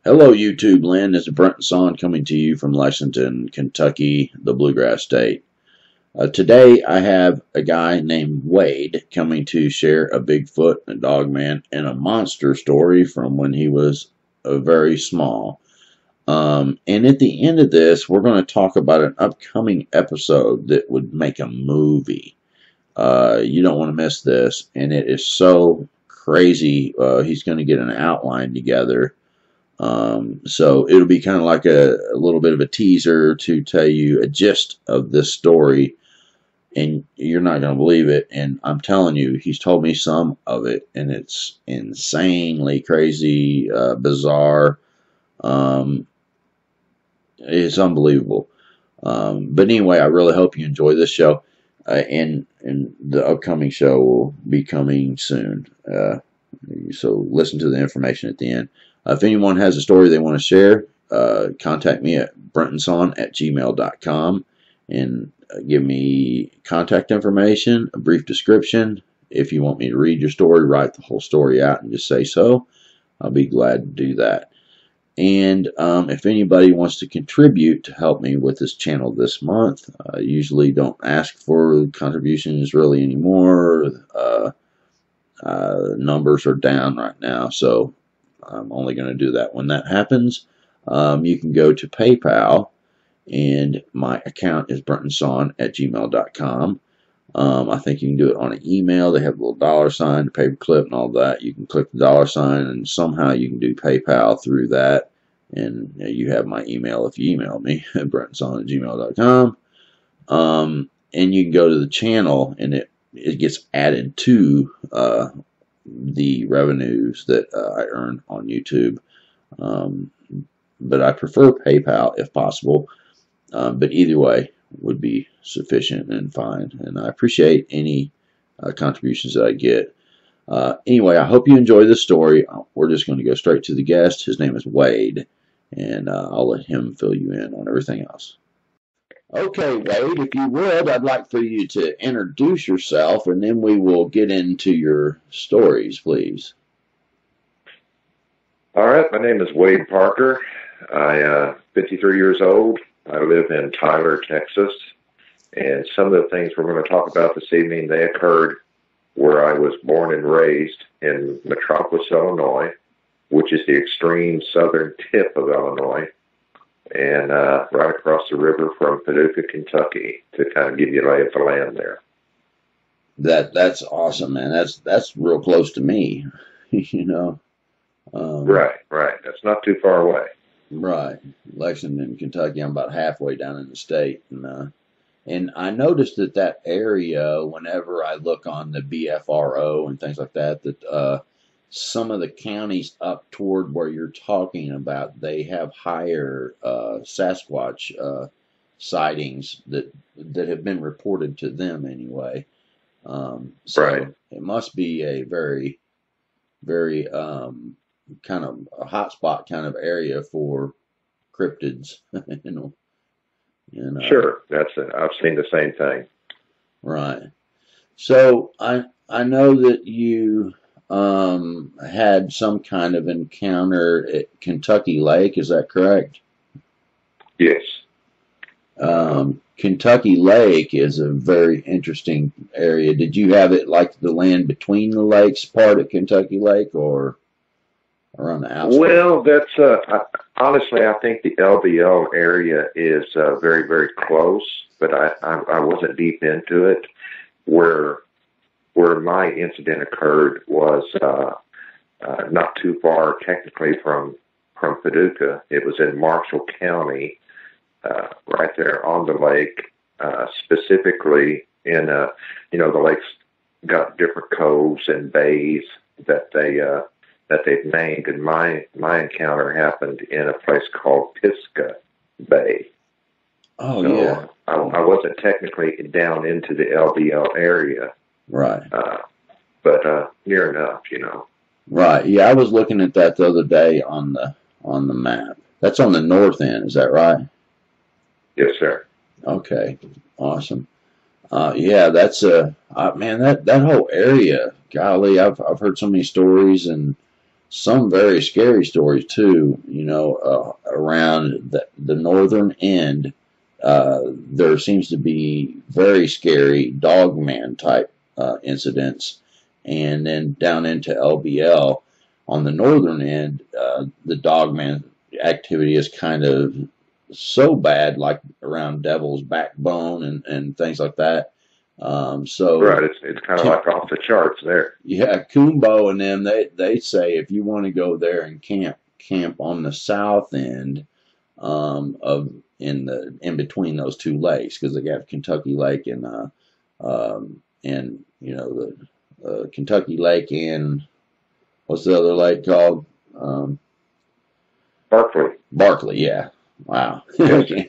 Hello, YouTube land. This is Brent Son coming to you from Lexington, Kentucky, the Bluegrass State. Today, I have a guy named Wade coming to share a Bigfoot, a Dogman, and a Monster story from when he was very small. And at the end of this, we're going to talk about an upcoming episode that would make a movie. You don't want to miss this, and it is so crazy. He's going to get an outline together. So it'll be kind of like a little bit of a teaser to tell you a gist of this story, and you're not going to believe it. And I'm telling you, he's told me some of it, and it's insanely crazy, bizarre. It's unbelievable. But anyway, I really hope you enjoy this show, and the upcoming show will be coming soon. So listen to the information at the end. If anyone has a story they want to share, contact me at brentonson@gmail.com and give me contact information, a brief description. If you want me to read your story, write the whole story out and just say so. I'll be glad to do that. And if anybody wants to contribute to help me with this channel this month, I usually don't ask for contributions really anymore. Numbers are down right now, so I'm only going to do that when that happens. You can go to PayPal, and my account is brentonson@gmail.com. I think you can do it on an email. They have a little $sign, the paperclip, and all that. You can click the $sign, and somehow you can do PayPal through that. And you have my email if you email me at brentonson@gmail.com. And you can go to the channel, and it gets added to the revenues that I earn on YouTube. But I prefer PayPal if possible. But either way would be sufficient and fine. And I appreciate any contributions that I get. Anyway, I hope you enjoy this story. We're just going to go straight to the guest. His name is Wade. And I'll let him fill you in on everything else. Okay, Wade, if you would, I'd like for you to introduce yourself, and then we will get into your stories, please. All right, my name is Wade Parker. I'm 53 years old. I live in Tyler, Texas. And some of the things we're going to talk about this evening, they occurred where I was born and raised in Metropolis, Illinois, which is the extreme southern tip of Illinois, and right across the river from Paducah, Kentucky, to kind of give you a lay of the land there. That's awesome, man. That's real close to me, you know. Right. That's not too far away. Right, Lexington, Kentucky. I'm about halfway down in the state, and I noticed that area, whenever I look on the BFRO and things like that, that some of the counties up toward where you're talking about, they have higher Sasquatch sightings that have been reported to them anyway. So right. It must be a very, very kind of a hotspot kind of area for cryptids. Sure, I've seen the same thing. Right. So I know that you had some kind of encounter at Kentucky Lake. Is that correct? Yes. Kentucky Lake is a very interesting area. Did you have it like the land between the lakes part of Kentucky Lake, or on the outside? Well, that's honestly, I think the LBL area is very, very close, but I wasn't deep into it. Where my incident occurred was not too far technically from Paducah. It was in Marshall County, right there on the lake, specifically in the lake's got different coves and bays that they've named, and my encounter happened in a place called Pisgah Bay. Oh, so yeah. I wasn't technically down into the LBL area. Right. But near enough, Right. Yeah, I was looking at that the other day on the map. That's on the north end, is that right? Yes, sir. Okay. Awesome. Yeah, that's man, that whole area, golly, I've heard so many stories, and some very scary stories too. Around the northern end, there seems to be very scary Dogman type incidents, and then down into LBL on the northern end, the Dogman activity is kind of so bad, like around Devil's Backbone and things like that. So Right. It's kind of like off the charts there. yeah, Kumbo and them, they say if you want to go there and camp on the south end of in between those two lakes, because they have Kentucky Lake and the Kentucky Lake and what's the other lake called? Berkeley. Barkley, yeah. Wow. Yes.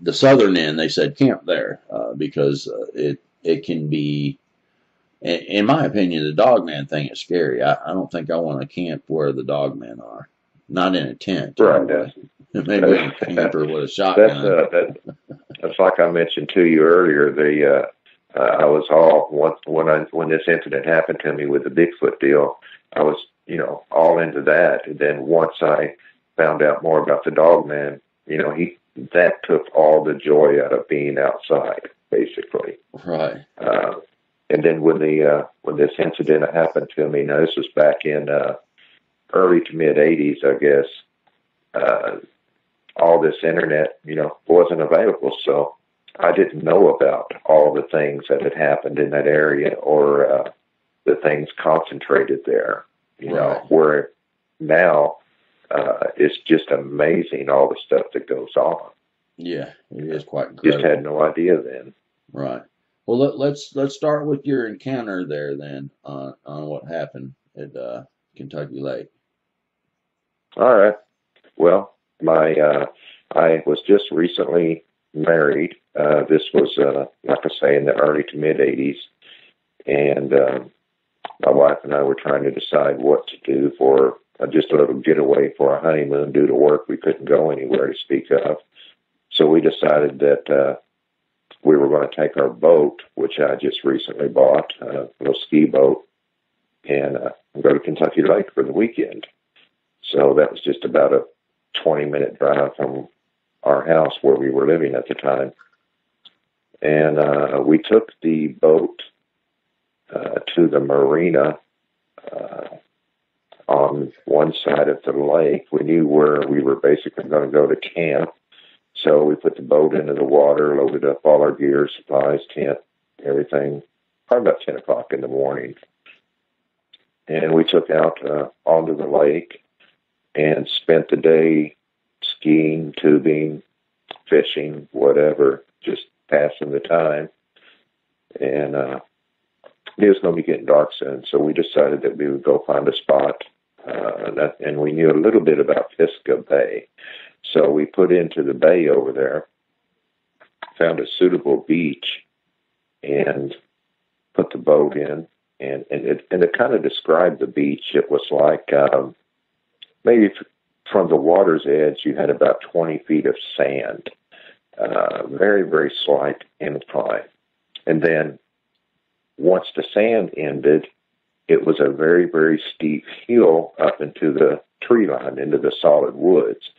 The southern end, they said camp there because it can be. In my opinion, the Dogman thing is scary. I don't think I want to camp where the Dogmen are. Not in a tent. Right. Anyway. Maybe in a camper with a shotgun. That's like I mentioned to you earlier. I was all when this incident happened to me with the Bigfoot deal. I was all into that, and then once I found out more about the Dogman, that took all the joy out of being outside, basically. Right. And then when this incident happened to me, now this was back in early to mid '80s, I guess. All this internet, wasn't available, so I didn't know about all the things that had happened in that area or the things concentrated there. Where now it's just amazing all the stuff that goes on. Yeah, it is quite incredible. Just had no idea then. Right. Well, let's start with your encounter there then on what happened at Kentucky Lake. All right. Well, I was just recently married. This was, like I say, in the early to mid '80s, and my wife and I were trying to decide what to do for just a little getaway for a honeymoon. Due to work, we couldn't go anywhere to speak of, so we decided that we were going to take our boat, which I just recently bought, a little ski boat, and go to Kentucky Lake for the weekend. So that was just about a 20-minute drive from our house where we were living at the time. And we took the boat to the marina on one side of the lake. We knew where we were basically going to go to camp. So we put the boat into the water, loaded up all our gear, supplies, tent, everything, probably about 10 o'clock in the morning. And we took out onto the lake and spent the day skiing, tubing, fishing, whatever, just passing the time. And it was going to be getting dark soon, so we decided that we would go find a spot. And we knew a little bit about Pisgah Bay. So we put into the bay over there, found a suitable beach, and put the boat in. And it kind of described the beach. It was like maybe from the water's edge, you had about 20 feet of sand, very, very slight incline. And then once the sand ended, it was a very, very steep hill up into the tree line, into the solid woods.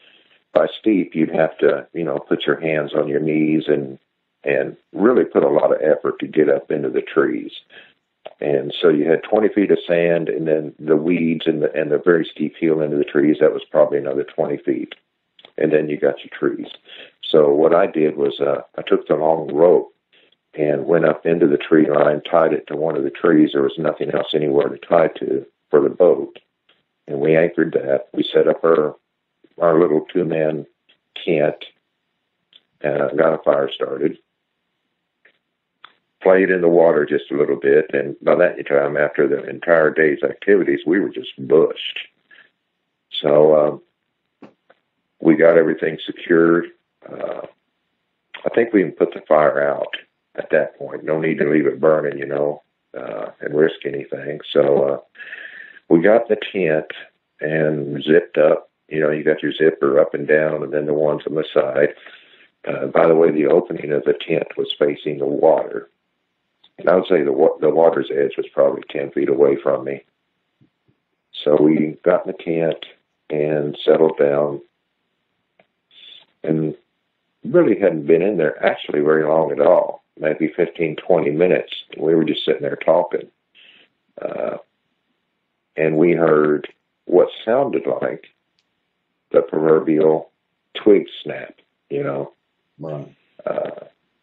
By steep, you'd have to, put your hands on your knees and really put a lot of effort to get up into the trees. And so you had 20 feet of sand, and then the weeds and the very steep hill into the trees, that was probably another 20 feet. And then you got your trees. So what I did was I took the long rope and went up into the tree line, tied it to one of the trees. There was nothing else anywhere to tie to for the boat. And we anchored that. We set up our little two-man tent and got a fire started. Played in the water just a little bit, and by that time, after the entire day's activities, we were just bushed. So we got everything secured. I think we even put the fire out at that point. No need to leave it burning, and risk anything. So we got the tent and zipped up. You got your zipper up and down, and then the ones on the side. By the way, the opening of the tent was facing the water. And I would say the water's edge was probably 10 feet away from me. So we got in the tent and settled down, and really hadn't been in there actually very long at all, maybe 15, 20 minutes. We were just sitting there talking. And we heard what sounded like the proverbial twig snap, you know. Right.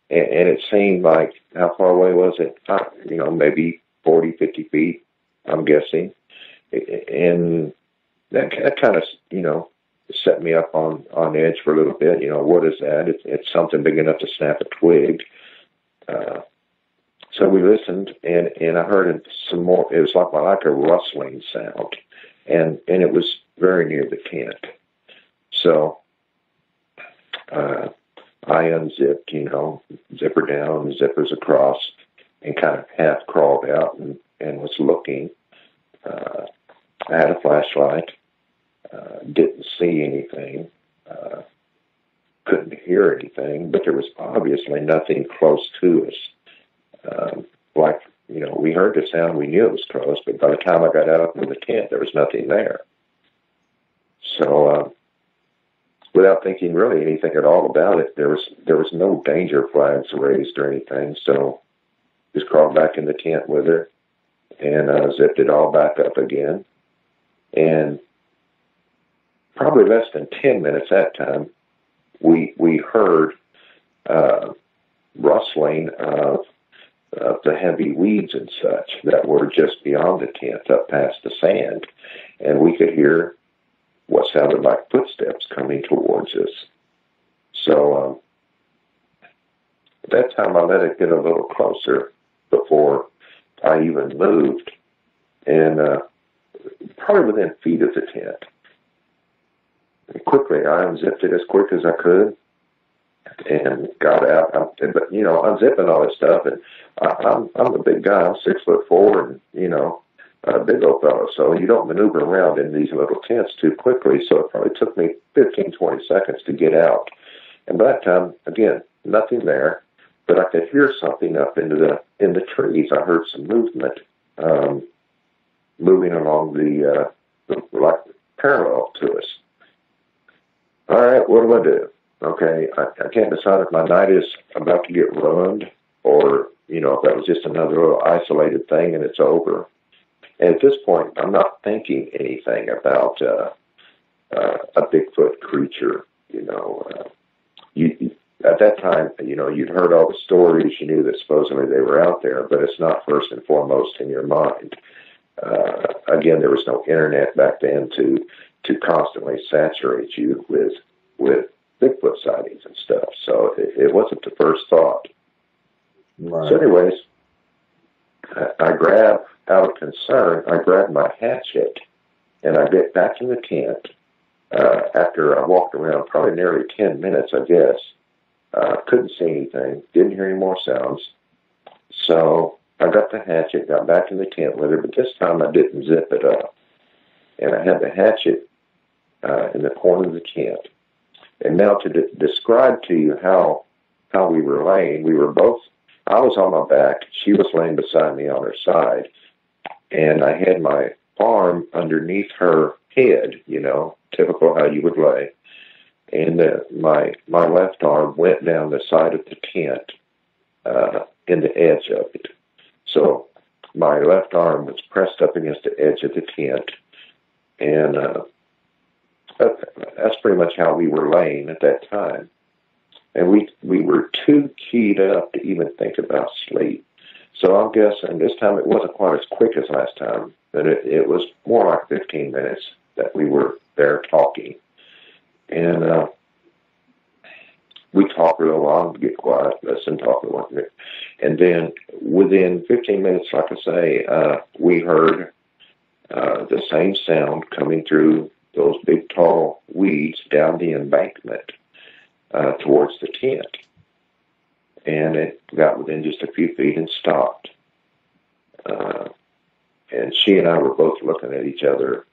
And it seemed like, how far away was it? Maybe 40, 50 feet, I'm guessing. And that kind of, set me up on edge for a little bit. What is that? It's something big enough to snap a twig. So we listened, and I heard some more. It was like a rustling sound, and it was very near the tent. So I unzipped, zipper down, zippers across, and kind of half crawled out and was looking. I had a flashlight, didn't see anything, couldn't hear anything, but there was obviously nothing close to us. We heard the sound, we knew it was close, but by the time I got out of the tent, there was nothing there. So, without thinking really anything at all about it, there was no danger flags raised or anything. So, just crawled back in the tent with her and zipped it all back up again. And probably less than 10 minutes that time, we heard rustling of the heavy weeds and such that were just beyond the tent, up past the sand, and we could hear what sounded like footsteps coming towards us. So at that time, I let it get a little closer before I even moved, and probably within feet of the tent. And quickly, I unzipped it as quick as I could and got out. But unzipping all this stuff, and I'm a big guy. I'm 6'4", and a big old fellow. So you don't maneuver around in these little tents too quickly. So it probably took me 15, 20 seconds to get out. And by that time, again, nothing there, but I could hear something up in the trees. I heard some movement, moving along the like parallel to us. All right, what do? Okay, I can't decide if my night is about to get ruined or, if that was just another little isolated thing and it's over. And at this point, I'm not thinking anything about a Bigfoot creature. At that time, you'd heard all the stories. You knew that supposedly they were out there, but it's not first and foremost in your mind. Again, there was no internet back then to constantly saturate you with Bigfoot sightings and stuff. So it wasn't the first thought. Right. So anyways, out of concern, I grabbed my hatchet and I get back in the tent after I walked around probably nearly 10 minutes, I guess. Couldn't see anything, didn't hear any more sounds. So I got the hatchet, got back in the tent with her, but this time I didn't zip it up. And I had the hatchet in the corner of the tent. And now to describe to you how we were laying, we were both, I was on my back, she was laying beside me on her side, and I had my arm underneath her head, typical how you would lay. And my left arm went down the side of the tent in the edge of it. So my left arm was pressed up against the edge of the tent, and that's pretty much how we were laying at that time. And we were too keyed up to even think about sleep. So I'm guessing this time it wasn't quite as quick as last time, but it was more like 15 minutes that we were there talking. And we talked for a while to get quiet, listen, talk a little bit. And then within 15 minutes, like I say, we heard the same sound coming through those big, tall weeds down the embankment towards the tent. And it got within just a few feet and stopped. And she and I were both looking at each other,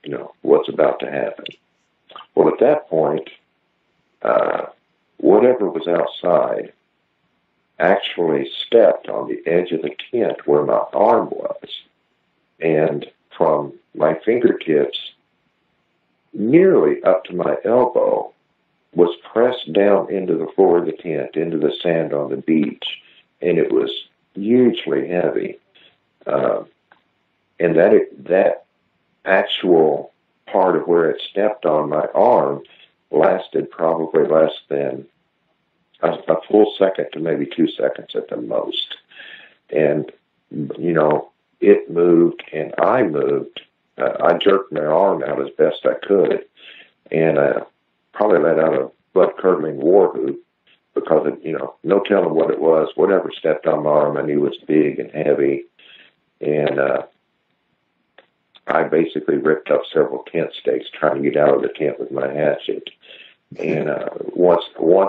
what's about to happen. Well, at that point, whatever was outside actually stepped on the edge of the tent where my arm was. And from my fingertips, nearly up to my elbow, was pressed down into the floor of the tent, into the sand on the beach, and it was hugely heavy. And that actual part of where it stepped on my arm lasted probably less than a full second to maybe 2 seconds at the most. And, it moved and I moved. I jerked my arm out as best I could, and probably let out a blood-curdling war whoop because of, no telling what it was. Whatever stepped on my arm, I knew was big and heavy. And I basically ripped up several tent stakes trying to get out of the tent with my hatchet. And once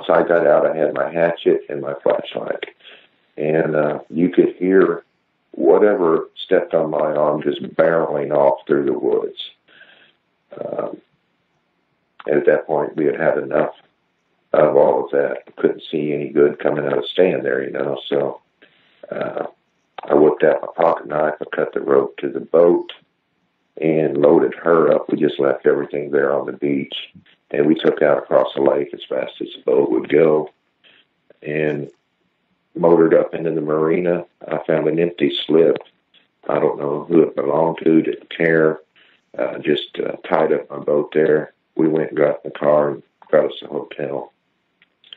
I got out, I had my hatchet and my flashlight. And you could hear whatever stepped on my arm just barreling off through the woods. And at that point, we had had enough of all of that. Couldn't see any good coming out of staying there, So I whipped out my pocket knife. I cut the rope to the boat and loaded her up. We just left everything there on the beach. And we took out across the lake as fast as the boat would go and motored up into the marina. I found an empty slip. I don't know who it belonged to, didn't care. Just tied up my boat there. We went and got in the car and got us a hotel.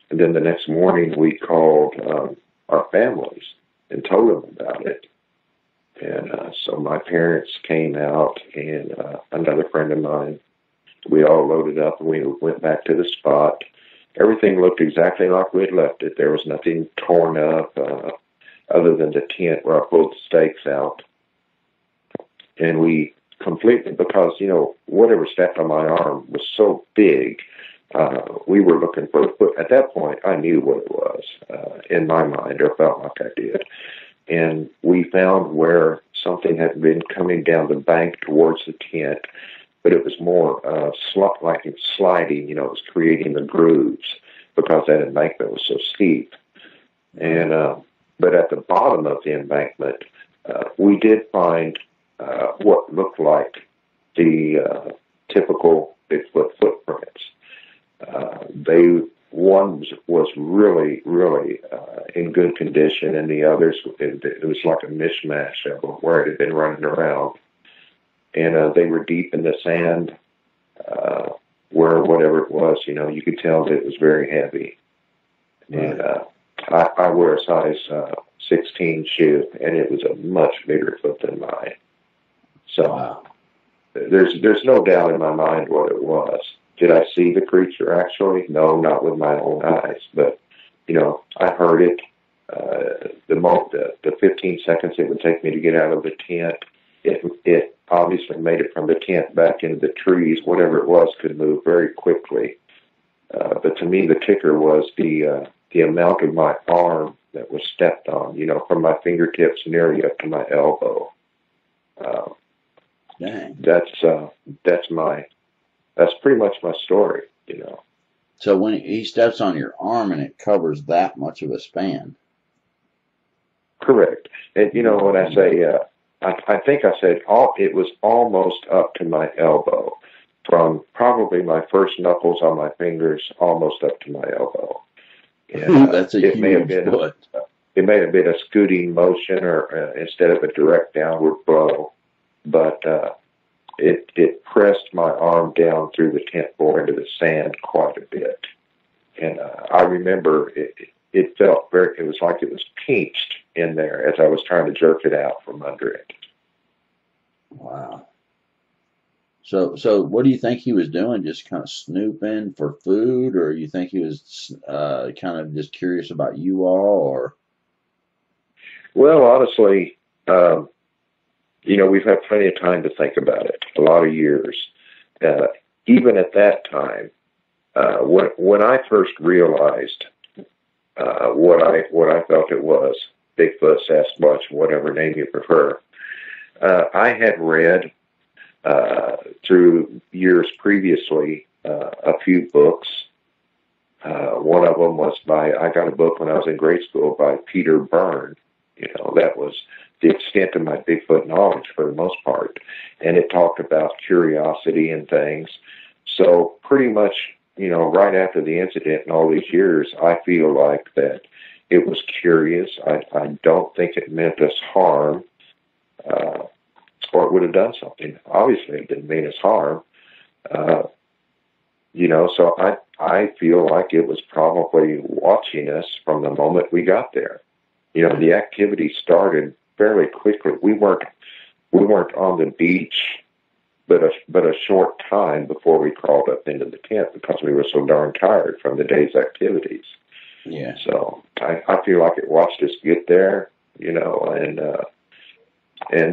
And then the next morning we called our families and told them about it. And so my parents came out and another friend of mine. We all loaded up and we went back to the spot. Everything looked exactly like we had left it. There was nothing torn up other than the tent where I pulled the stakes out. And we completely, because, whatever stepped on my arm was so big, we were looking for a foot. At that point, I knew what it was in my mind, or felt like I did. And we found where something had been coming down the bank towards the tent, but it was more like it's sliding, it was creating the grooves because that embankment was so steep. And but at the bottom of the embankment, we did find what looked like the typical Bigfoot footprints. One was really, really in good condition, and the others, it was like a mishmash of where it had been running around. And they were deep in the sand, where whatever it was, you could tell that it was very heavy. And I wear a size 16 shoe, and it was a much bigger foot than mine. So there's no doubt in my mind what it was. Did I see the creature actually? No, not with my own eyes, but I heard it. The 15 seconds it would take me to get out of the tent, it obviously made it from the tent back into the trees. Whatever it was could move very quickly. But to me, the kicker was the amount of my arm that was stepped on. From my fingertips nearly up to my elbow. Dang. That's pretty much my story, So when he steps on your arm and it covers that much of a span. Correct. And when I say, I think I said it was almost up to my elbow, from probably my first knuckles on my fingers almost up to my elbow. And, that's a huge foot. It may have been a scooting motion or instead of a direct downward blow, but it pressed my arm down through the tent floor into the sand quite a bit. And I remember it felt it was like it was pinched in there as I was trying to jerk it out from under it. Wow. So what do you think he was doing? Just kind of snooping for food, or you think he was kind of just curious about you all, or? Well, honestly, we've had plenty of time to think about it, a lot of years. Even at that time, when I first realized what I felt it was, Bigfoot, Sasquatch, whatever name you prefer, I had read through years previously a few books. One of them was I got a book when I was in grade school by Peter Byrne, That was the extent of my Bigfoot knowledge for the most part. And it talked about curiosity and things. So pretty much, right after the incident and all these years, I feel like that it was curious. I don't think it meant us harm, or it would have done something. Obviously, it didn't mean us harm. So I feel like it was probably watching us from the moment we got there. The activity started fairly quickly. We weren't on the beach, but a short time before we crawled up into the tent because we were so darn tired from the day's activities. Yeah. So I feel like it watched us get there, and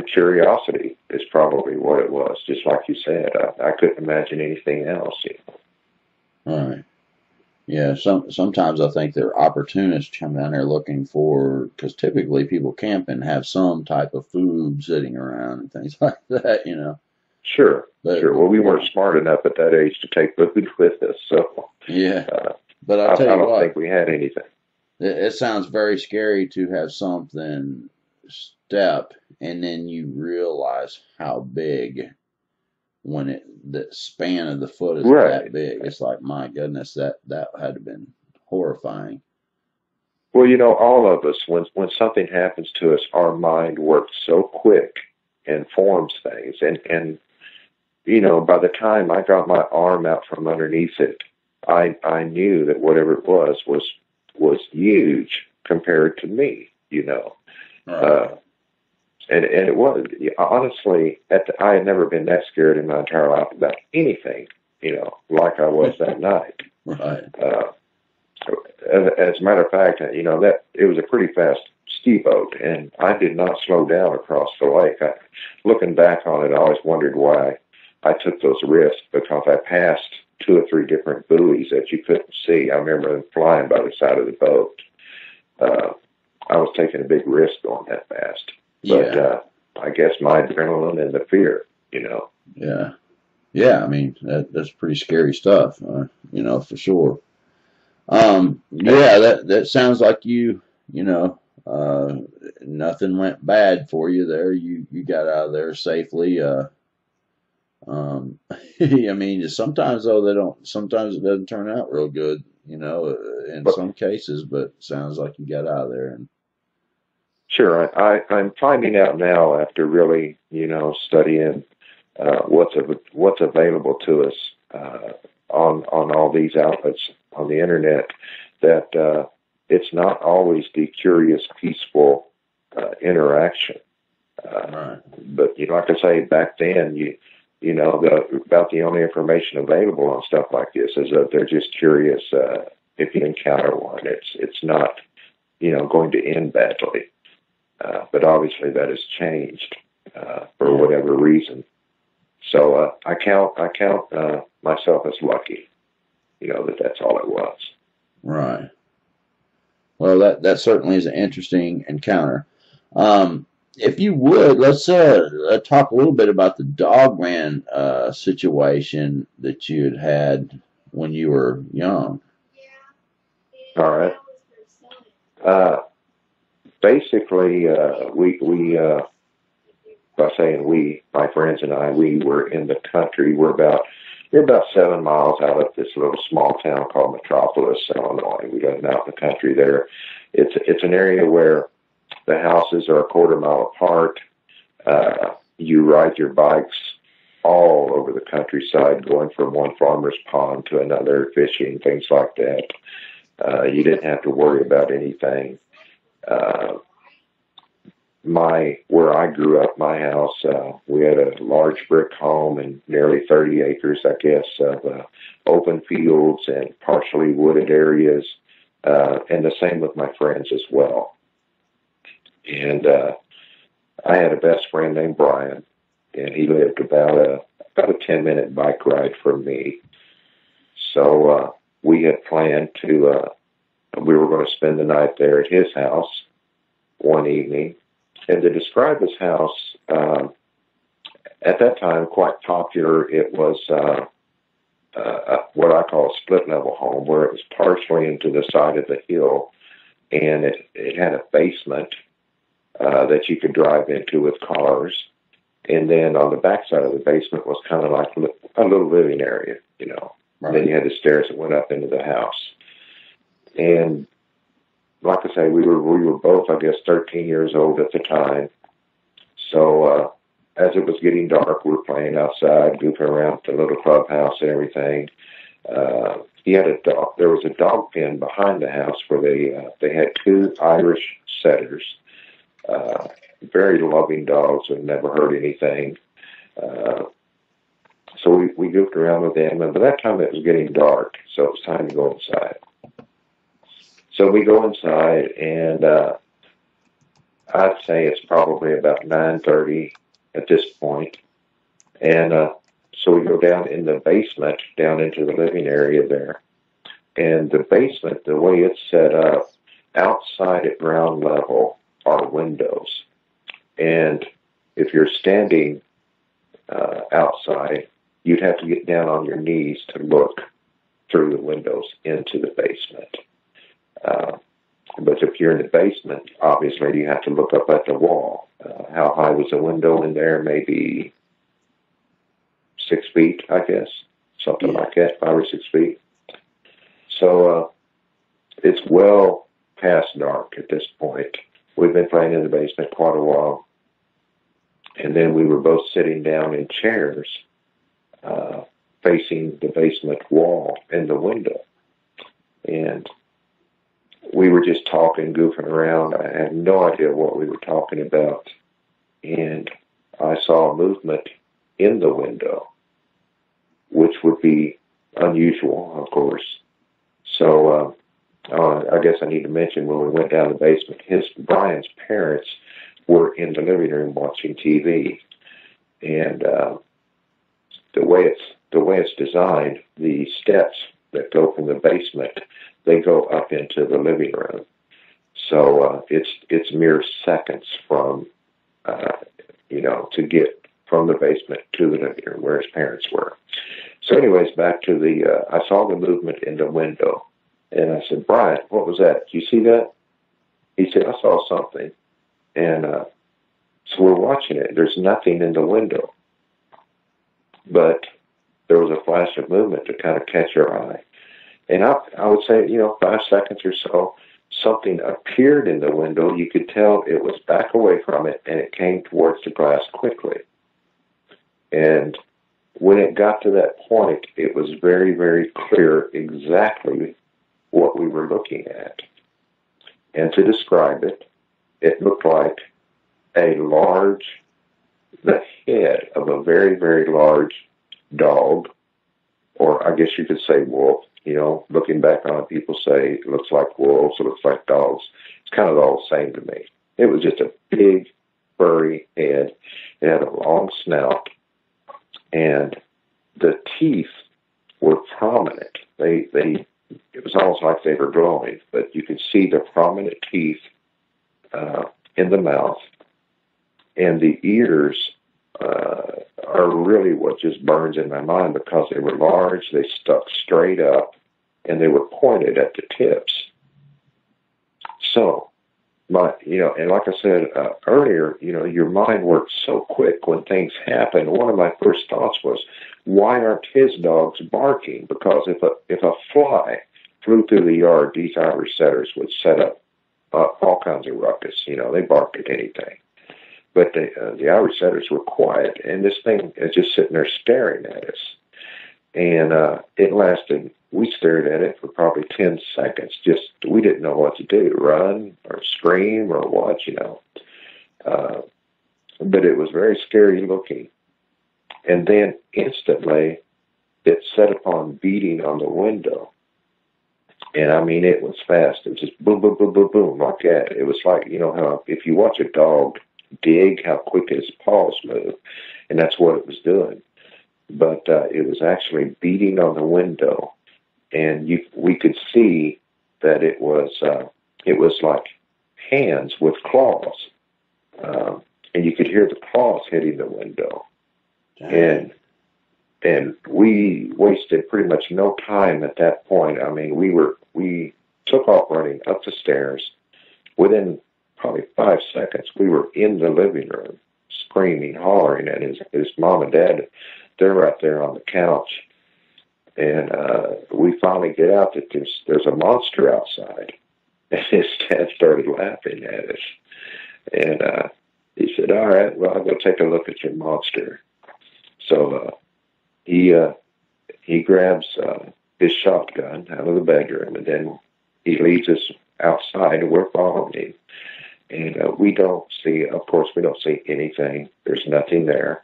curiosity is probably what it was. Just like you said, I couldn't imagine anything else. All right. Yeah, sometimes I think they're opportunists come down there looking for, because typically people camp and have some type of food sitting around and things like that. Sure, sure. Well, we weren't smart enough at that age to take food with us, so yeah. But I don't think we had anything. It sounds very scary to have something step and then you realize how big. When the span of the foot is that big, it's like, my goodness, that had to have been horrifying. Well, all of us, when something happens to us, our mind works so quick and forms things. And by the time I got my arm out from underneath it, I knew that whatever it was huge compared to me, Right. And it was, honestly, I had never been that scared in my entire life about anything, like I was that night. Right. As a matter of fact, that it was a pretty fast ski boat, and I did not slow down across the lake. Looking back on it, I always wondered why I took those risks, because I passed 2 or 3 different buoys that you couldn't see. I remember them flying by the side of the boat. I was taking a big risk going that fast. But I guess my adrenaline and the fear, Yeah. Yeah, I mean, that's pretty scary stuff, for sure. Yeah, that sounds like nothing went bad for you there. You got out of there safely. I mean, sometimes though sometimes it doesn't turn out real good, in some cases, but sounds like you got out of there. And sure, I'm finding out now after really, studying what's available to us on all these outlets on the internet, that it's not always the curious, peaceful interaction. right. But like I say, back then, about the only information available on stuff like this is that they're just curious. If you encounter one, it's not going to end badly. But obviously that has changed for whatever reason. So I count myself as lucky, that's all it was. Right. Well, that certainly is an interesting encounter. If you would, let's talk a little bit about the Dogman situation that you had when you were young. All right. Basically, we by saying we, my friends and I, we were in the country. We're about 7 miles out of this little small town called Metropolis, Illinois. We live out in the country there. It's an area where the houses are a quarter mile apart. You ride your bikes all over the countryside, going from one farmer's pond to another, fishing, things like that. You didn't have to worry about anything. Where I grew up, my house, we had a large brick home and nearly 30 acres, I guess, of open fields and partially wooded areas, and the same with my friends as well. And I had a best friend named Brian, and he lived about a 10-minute bike ride from me. So we had planned we were going to spend the night there at his house one evening. And to describe his house, at that time, quite popular, it was what I call a split-level home, where it was partially into the side of the hill, and it had a basement, that you could drive into with cars. And then on the backside of the basement was kind of like a little living area, you know. Right. And then you had the stairs that went up into the house. And like I say, we were both, I guess, 13 years old at the time. So as it was getting dark, we were playing outside, goofing around the little clubhouse and everything. He had a dog. There was a dog pen behind the house where they had two Irish setters, very loving dogs and never hurt anything. So we goofed around with them, and by that time it was getting dark, so it was time to go inside. So we go inside, and I'd say it's probably about 9:30 at this point. And so we go down in the basement, down into the living area there. And the basement, the way it's set up, outside at ground level are windows. And if you're standing outside, you'd have to get down on your knees to look through the windows into the basement. But if you're in the basement, obviously you have to look up at the wall. How high was the window in there? Maybe 6 feet, I guess. Something like that, 5 or 6 feet. So it's well past dark at this point. We've been playing in the basement quite a while. And then we were both sitting down in chairs facing the basement wall and the window. And we were just talking, goofing around. I had no idea what we were talking about. And I saw a movement in the window, which would be unusual, of course. So I guess I need to mention when we went down the basement, Brian's parents were in the living room watching TV. And the way it's designed, the steps that go from the basement, they go up into the living room. So it's mere seconds from to get from the basement to the living room where his parents were. So anyways, back to I saw the movement in the window, and I said, Brian, what was that? Did you see that? He said, I saw something. And so we're watching it. There's nothing in the window. But there was a flash of movement to kind of catch your eye. And I would say, 5 seconds or so, something appeared in the window. You could tell it was back away from it, and it came towards the glass quickly. And when it got to that point, it was very, very clear exactly what we were looking at. And to describe it, it looked like the head of a very, very large dog, or I guess you could say wolf. Looking back on it, people say it looks like wolves, it looks like dogs. It's kind of all the same to me. It was just a big, furry head. It had a long snout, and the teeth were prominent. It was almost like they were glowing, but you could see the prominent teeth in the mouth, and the ears are really what just burns in my mind because they were large, they stuck straight up, and they were pointed at the tips. So, and like I said earlier, your mind works so quick when things happen. One of my first thoughts was, why aren't his dogs barking? Because if a fly flew through the yard, these Irish setters would set up all kinds of ruckus. They barked at anything. But the Irish setters were quiet, and this thing is just sitting there staring at us. And it lasted, we stared at it for probably 10 seconds. We didn't know what to do, run or scream or what, But it was very scary looking. And then instantly, it set upon beating on the window. And I mean, it was fast. It was just boom, boom, boom, boom, boom, like that. It was like, how if you watch a dog dig, how quick his paws move. And that's what it was doing. But it was actually beating on the window. And we could see that it was like hands with claws. And you could hear the claws hitting the window. Dang. And we wasted pretty much no time at that point. I mean, we took off running up the stairs. Within probably 5 seconds. We were in the living room, screaming, hollering at his mom and dad. They're right there on the couch. And we finally get out that there's a monster outside. And his dad started laughing at us. And he said, all right, well, I'll go take a look at your monster. So he grabs his shotgun out of the bedroom, and then he leads us outside, and we're following him. And we don't see anything. There's nothing there.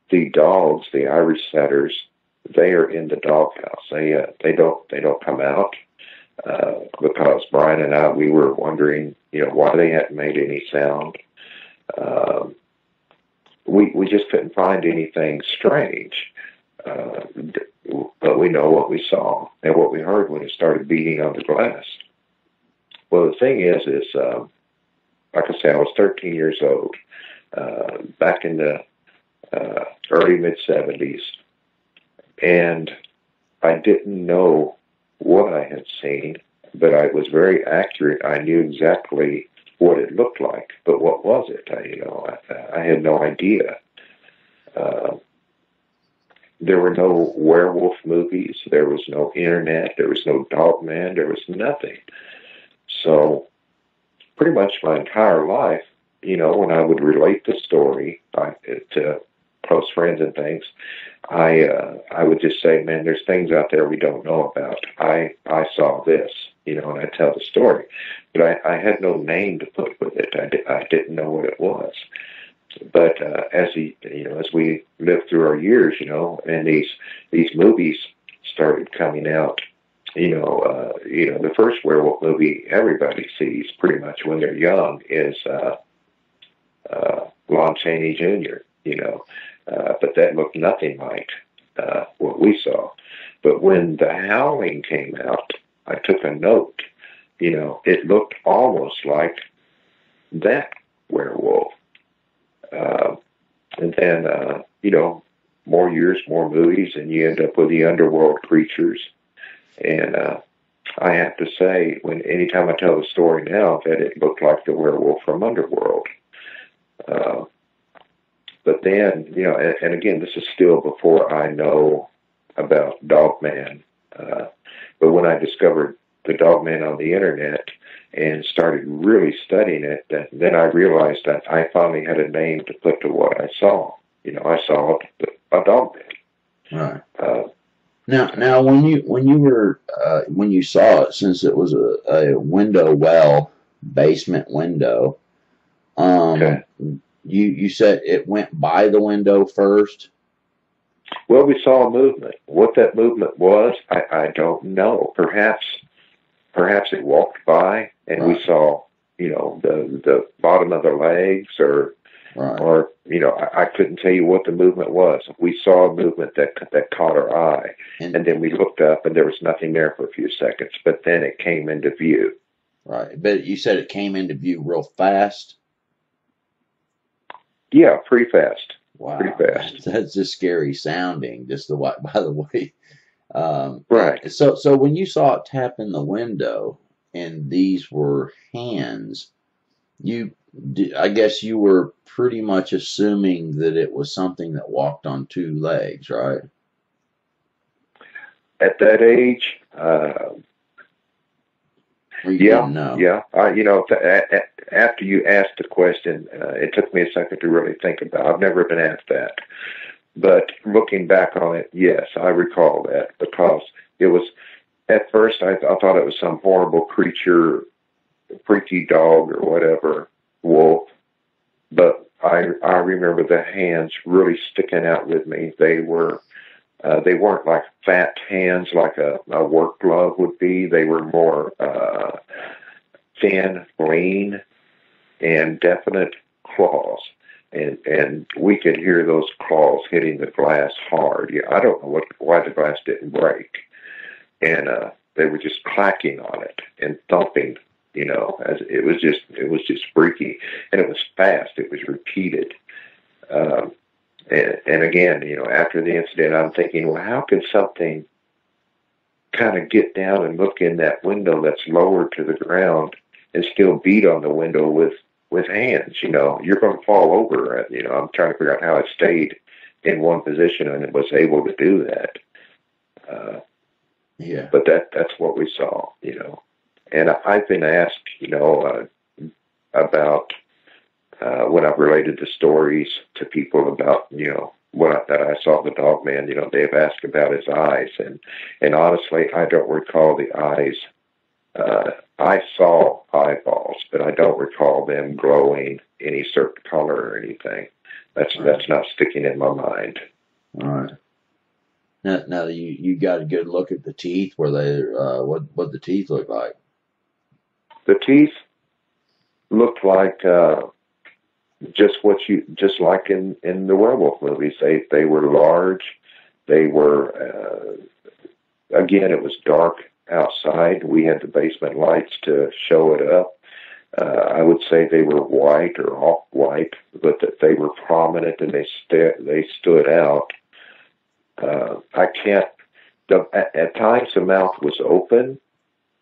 The dogs, the Irish setters, they are in the doghouse. They don't come out because Brian and I, we were wondering, why they hadn't made any sound. We just couldn't find anything strange. But we know what we saw and what we heard when it started beating on the glass. Well, the thing is, like I said, I was 13 years old back in the early mid-70s, and I didn't know what I had seen, but I was very accurate. I knew exactly what it looked like, but what was it? I had no idea. There were no werewolf movies. There was no internet. There was no Dogman. There was nothing. So pretty much my entire life, when I would relate the story to close friends and things, I would just say, man, there's things out there we don't know about. I saw this, and I tell the story. But I had no name to put with it. I didn't know what it was. But as we lived through our years, and these movies started coming out, the first werewolf movie everybody sees pretty much when they're young is Lon Chaney Jr., but that looked nothing like what we saw. But when The Howling came out, I took a note. It looked almost like that werewolf. And then, more years, more movies, and you end up with the underworld creatures. And I have to say, anytime I tell the story now, that it looked like the werewolf from Underworld. But then, and again, this is still before I know about Dogman. But when I discovered the Dogman on the internet and started really studying it, then I realized that I finally had a name to put to what I saw. I saw a Dogman. Right. Now, when you saw it, since it was a basement window, Okay. You said it went by the window first? Well, we saw a movement. What that movement was, I don't know. Perhaps it walked by and Right. we saw, the bottom of the legs or I couldn't tell you what the movement was. We saw a movement that caught our eye, and then we looked up and there was nothing there for a few seconds, but then it came into view. Right. But you said it came into view real fast? Yeah, pretty fast. Wow. Pretty fast. That's just scary sounding, by the way. Right. So when you saw it tap in the window and these were hands, I guess you were pretty much assuming that it was something that walked on two legs, right? At that age, didn't know. Yeah. After you asked the question, it took me a second to really think about it. I've never been asked that. But looking back on it, yes, I recall that because it was, at first I thought it was some horrible creature, freaky dog or whatever, wolf. But I remember the hands really sticking out with me. They weren't like fat hands like a work glove would be. They were more thin, lean, and definite claws. And we could hear those claws hitting the glass hard. Yeah, I don't know why the glass didn't break. And they were just clacking on it and thumping, as it was just freaky. And it was fast. It was repeated. And again, after the incident, I'm thinking, well, how can something kind of get down and look in that window that's lowered to the ground and still beat on the window with hands. You're going to fall over. I'm trying to figure out how it stayed in one position and it was able to do that. Yeah. But that's what we saw. And I've been asked, about when I've related the stories to people about, that I saw the Dogman. They've asked about his eyes, and honestly, I don't recall the eyes. I saw eyeballs, but I don't recall them glowing any certain color or anything. That's not sticking in my mind. All right. Now you got a good look at the teeth. Were they what the teeth look like? The teeth looked like just like in the werewolf movies. They were large. They were again. It was dark outside. We had the basement lights to show it up. I would say they were white or off-white, but that they were prominent and they stood out. I can't. At times the mouth was open,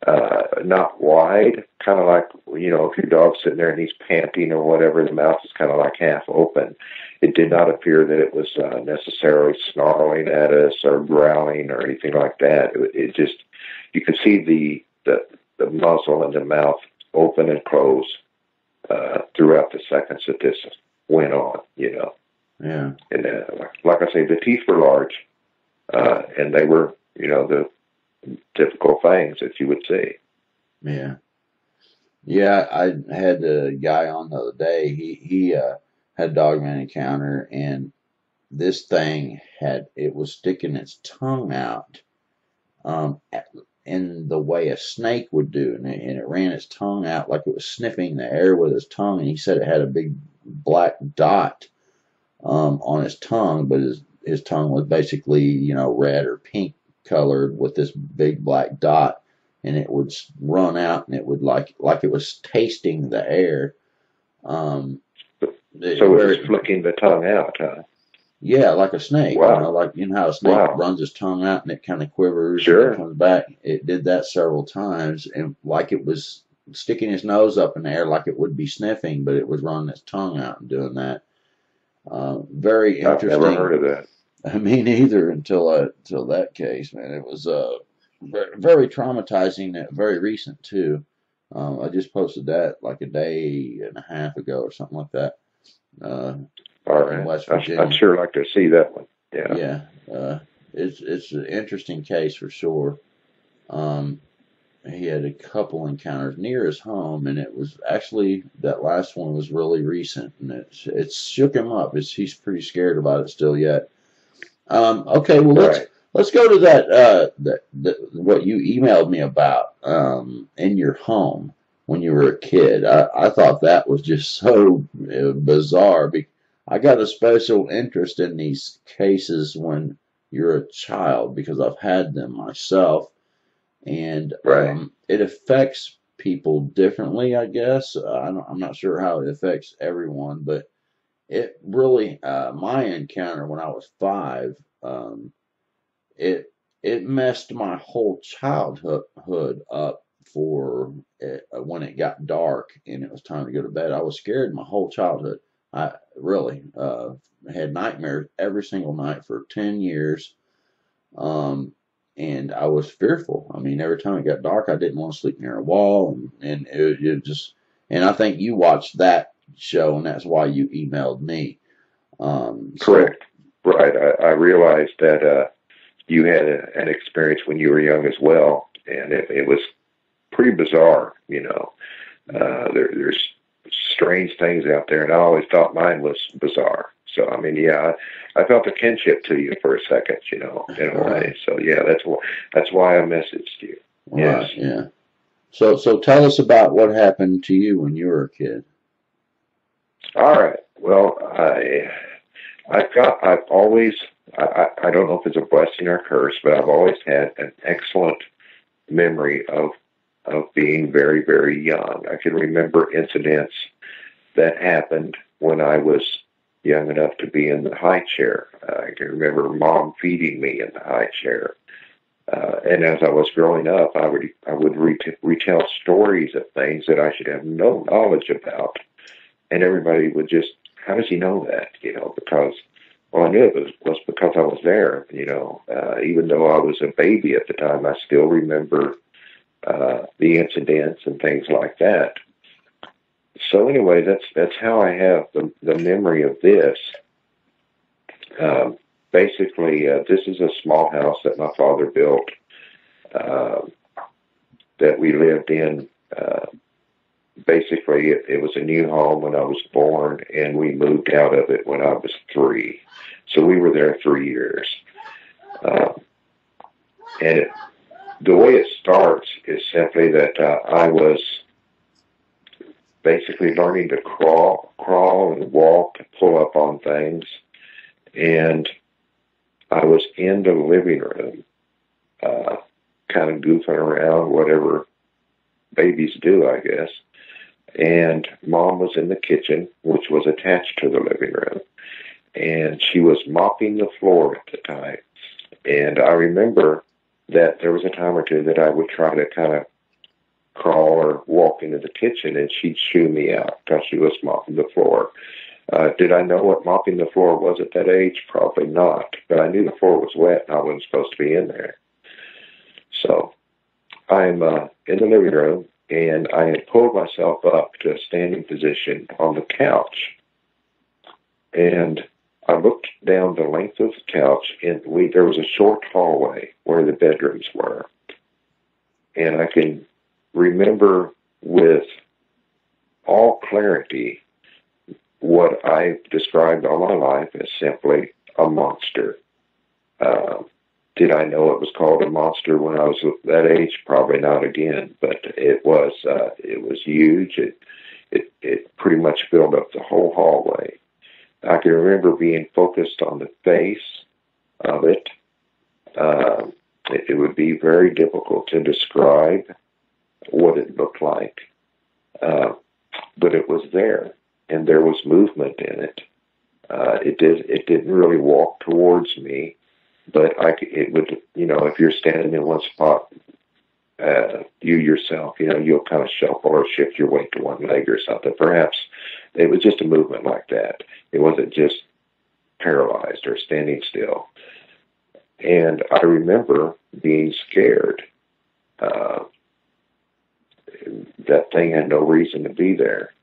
not wide, kind of like if your dog's sitting there and he's panting or whatever, the mouth is kind of like half open. It did not appear that it was necessarily snarling at us or growling or anything like that. It just, you could see the muzzle and the mouth open and close throughout the seconds that this went on. Yeah. And like I say, the teeth were large, and they were, the typical things that you would see. Yeah. Yeah, I had a guy on the other day. He had a Dogman encounter, and this thing it was sticking its tongue out in the way a snake would do, and it ran its tongue out like it was sniffing the air with its tongue, and he said it had a big black dot on his tongue, but his tongue was basically, red or pink colored with this big black dot, and it would run out, and it would like it was tasting the air. So it was flicking the tongue out, huh? Yeah, like a snake. Wow. Like how a snake runs its tongue out and it kind of quivers. Sure. And it comes back. It did that several times, and like it was sticking its nose up in the air, like it would be sniffing, but it was running its tongue out and doing that. Very interesting. I've never heard of that. Me neither until that case, man. It was very traumatizing. Very recent too. I just posted that like a day and a half ago or something like that. All right. In West Virginia. I'd sure like to see that one. Yeah. Yeah. It's an interesting case for sure. He had a couple encounters near his home, and it was actually, that last one was really recent, and it shook him up. He's pretty scared about it still yet. Okay, well let's go to that what you emailed me about in your home when you were a kid. I thought that was just so bizarre. I got a special interest in these cases when you're a child because I've had them myself, and it affects people differently, I guess. I'm not sure how it affects everyone, but it really, my encounter when I was 5, it messed my whole childhood up for when it got dark and it was time to go to bed. I was scared my whole childhood. I really had nightmares every single night for 10 years. And I was fearful. I mean, every time it got dark, I didn't want to sleep near a wall. And it just, and I think you watched that show, and that's why you emailed me. Correct. Right. I realized that you had an experience when you were young as well, and it was pretty bizarre. There's strange things out there, and I always thought mine was bizarre. So, I mean, yeah, I felt a kinship to you for a second, in a way. So, yeah, that's why I messaged you. Right, yes. Yeah. So tell us about what happened to you when you were a kid. All right. Well, I've always, I don't know if it's a blessing or a curse, but I've always had an excellent memory of being very, very young. I can remember incidents that happened when I was young enough to be in the high chair. I can remember Mom feeding me in the high chair. And as I was growing up, I would retell stories of things that I should have no knowledge about, and everybody would just, how does he know that? Because, well, I knew it was because I was there. Even though I was a baby at the time, I still remember the incidents and things like that. So anyway, that's how I have the memory of this. Basically, this is a small house that my father built uh, that we lived in. Basically, it was a new home when I was born, and we moved out of it when I was 3. So we were there 3 years. And the way it starts is simply that I was basically learning to crawl and walk, pull up on things, and I was in the living room, kind of goofing around, whatever babies do, I guess. And Mom was in the kitchen, which was attached to the living room, and she was mopping the floor at the time. And I remember that there was a time or two that I would try to kind of crawl or walk into the kitchen, and she'd shoo me out because she was mopping the floor. Did I know what mopping the floor was at that age? Probably not. But I knew the floor was wet and I wasn't supposed to be in there. So I'm in the living room, and I had pulled myself up to a standing position on the couch. And I looked down the length of the couch, and there was a short hallway where the bedrooms were. And I can remember with all clarity what I described all my life as simply a monster. Did I know it was called a monster when I was that age? Probably not again, but it was huge. It pretty much filled up the whole hallway. I can remember being focused on the face of it. It would be very difficult to describe what it looked like, but it was there, and there was movement in it. It didn't really walk towards me, but it would, if you're standing in one spot, you yourself, you'll kind of shuffle or shift your weight to one leg or something. Perhaps it was just a movement like that. It wasn't just paralyzed or standing still. And I remember being scared. That thing had no reason to be there.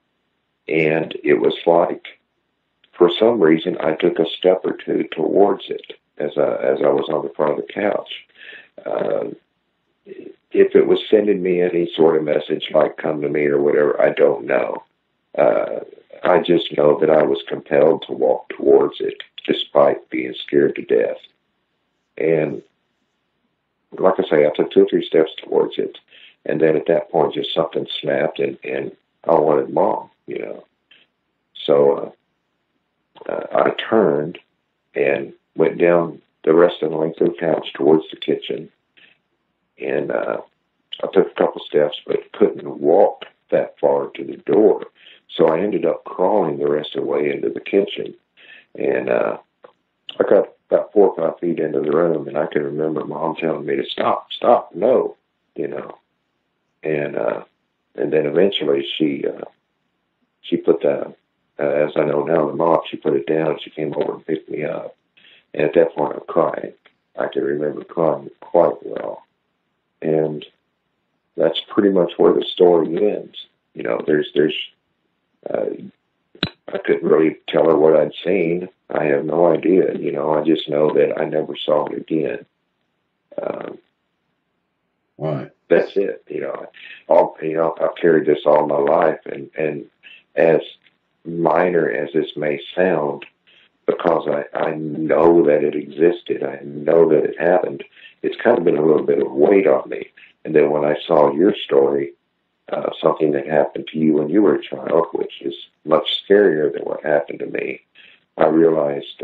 And it was like, for some reason, I took a step or two towards it as I was on the front of the couch. If it was sending me any sort of message like come to me or whatever, I don't know. I just know that I was compelled to walk towards it despite being scared to death. And like I say, I took 2 or 3 steps towards it. And then at that point, just something snapped, and I wanted Mom, So I turned and went down the rest of the length of the couch towards the kitchen. And I took a couple steps, but couldn't walk that far to the door. So I ended up crawling the rest of the way into the kitchen. And I got about 4 or 5 feet into the room, and I can remember Mom telling me to stop, no, And then eventually she put the, as I know now, the mop, she put it down, she came over and picked me up. And at that point I'm crying. I can remember crying quite well. And that's pretty much where the story ends. I couldn't really tell her what I'd seen. I have no idea. I just know that I never saw it again. Right. That's it. I've carried this all my life, and as minor as this may sound, because I know that it existed, I know that it happened, it's kind of been a little bit of weight on me. And then when I saw your story, something that happened to you when you were a child, which is much scarier than what happened to me, I realized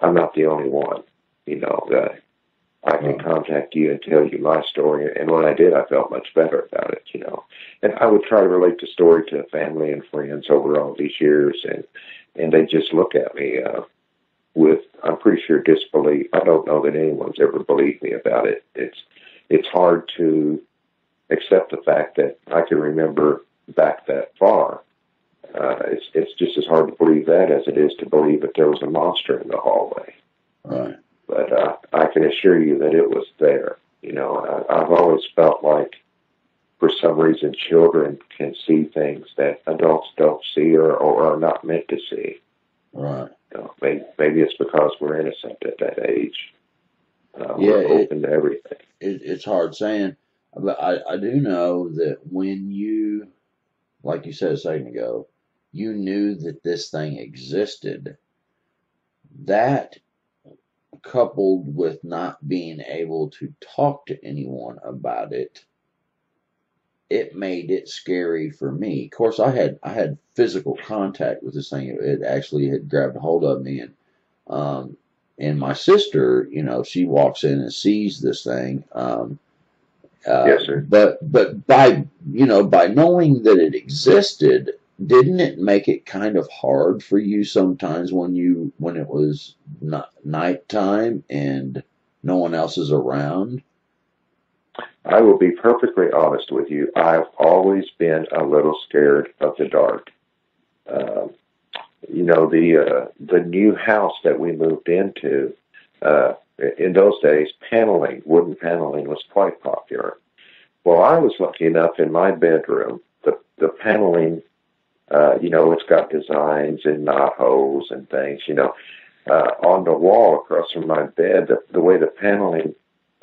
I'm not the only one. I can contact you and tell you my story. And when I did, I felt much better about it, And I would try to relate the story to family and friends over all these years, and they just look at me with, I'm pretty sure, disbelief. I don't know that anyone's ever believed me about it. It's hard to accept the fact that I can remember back that far. It's just as hard to believe that as it is to believe that there was a monster in the hallway. Right. But I can assure you that it was there. You know, I've always felt like, for some reason, children can see things that adults don't see or are not meant to see. Right. You know, maybe it's because we're innocent at that age. Yeah, we're open to everything. It's hard saying, but I do know that when you, like you said a second ago, you knew that this thing existed, that coupled with not being able to talk to anyone about it, it made it scary for me. Of course, I had physical contact with this thing. It actually had grabbed a hold of me, and my sister, you know, she walks in and sees this thing. Yes, sir. But by, you know, by knowing that it existed, didn't it make it kind of hard for you sometimes when it was not nighttime and no one else is around? I will be perfectly honest with you. I've always been a little scared of the dark. Uh, you know, the new house that we moved into, in those days, wooden paneling was quite popular. Well, I was lucky enough in my bedroom, the paneling, you know, it's got designs and knot holes and things, you know. On the wall across from my bed, the way the paneling